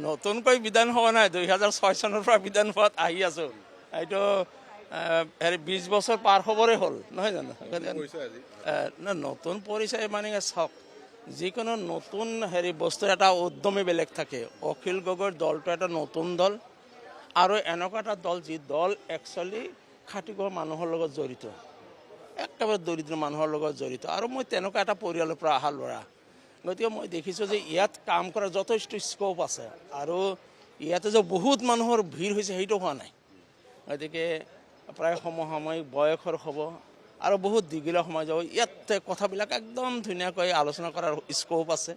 নতুনকৈ বিধানসভা নাই 2006 চনৰ পৰা বিধানসভাত আহি আছোঁ এইটো 20 বছৰ পাৰ হ'বৰে হ'ল নহয় জানো নতুন পৰিচয় মানে চাওক যিকোনো নতুন বস্তুৰ এটা উদ্যমী বেলেগ থাকে অখিল গগৈৰ দলটো এটা নতুন দল আৰু এনেকুৱা এটা দল যি দল একচুৱেলি খাটিগড় মানুহৰ লগত জড়িত একেবাৰে দৰিদ্ৰ মানুহৰ লগত জড়িত আৰু মই তেনেকুৱা এটা পৰিয়ালৰ পৰা অহা ল'ৰা গতিকে মই দেখিছোঁ যে ইয়াত কাম কৰাৰ যথেষ্ট স্কোপ আছে আৰু ইয়াতে যে বহুত মানুহৰ ভিৰ হৈছে সেইটো হোৱা নাই গতিকে প্ৰায় সমসাময়িক বয়সৰ হ'ব আৰু বহুত দীঘলীয়া সময় যাব ইয়াতে কথাবিলাক একদম ধুনীয়াকৈ আলোচনা কৰাৰ স্কোপ আছে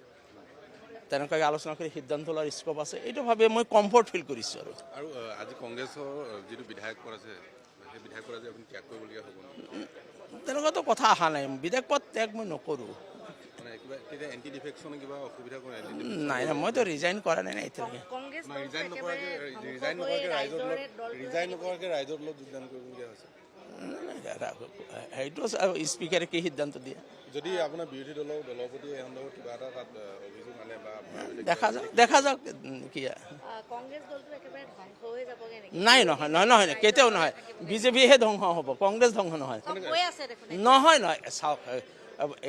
তেনেকৈ আলোচনা কৰি সিদ্ধান্ত লোৱাৰ স্কোপ আছে এইটো ভাবে মই কমফৰ্ট ফিল কৰিছোঁ আৰু আজি কংগ্ৰেছৰ যিটো বিধায়ক পদ আছে সেই বিধায়ক পদ আপুনি ত্যাগ কৰিবলগীয়া হ'ব তেনেকুৱাতো কথা অহা নাই বিধায়ক পদ ত্যাগ মই নকৰোঁ নাই নাই মইতো ৰিজাইন কৰা নাই সেইটো স্পীকাৰে কি সিদ্ধান্ত দিয়ে যদি আপোনাৰ বিৰোধী দলৰ প্ৰতি কিবা এটা তাত অভিযোগ আনে বা দেখা যাওক কি নাই নহয় নহয় নহয় কেতিয়াও নহয় বিজেপিহে ধ্বংস হ'ব কংগ্ৰেছ ধ্বংস নহয় নহয় নহয় চাওক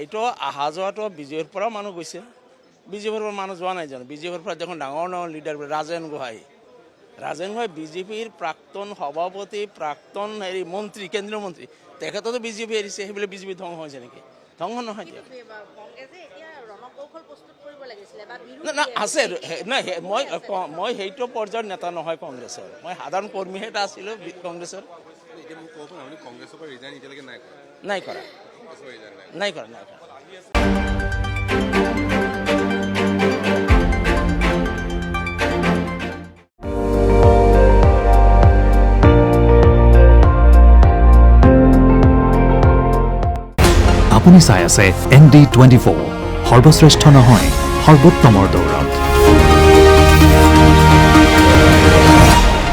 এইটো অহা যোৱাটো বিজেপিৰ পৰা মানুহ গৈছে বিজেপিৰ পৰা মানুহ যোৱা নাই জানো বিজেপিৰ পৰা দেখোন ডাঙৰ ডাঙৰ লিডাৰ ৰাজেন গোহাঁই বিজেপিৰ প্ৰাক্তন সভাপতি প্ৰাক্তন মন্ত্ৰী কেন্দ্ৰীয় মন্ত্ৰী তেখেততো বিজেপি এৰিছে সেইবিলাক বিজেপি ধ্বংস হৈছে নেকি ধ্বংস নহয় আছে নাই মই সেইটো পৰ্যায়ৰ নেতা নহয় কংগ্ৰেছৰ মই সাধাৰণ কৰ্মীহে এটা আছিলোঁ কংগ্ৰেছৰ নাই কৰা নাই কৰা নাই কৰা আপুনি চাই আছে ND24 সৰ্বশ্ৰেষ্ঠ নহয় সৰ্বোত্তমৰ দৌৰত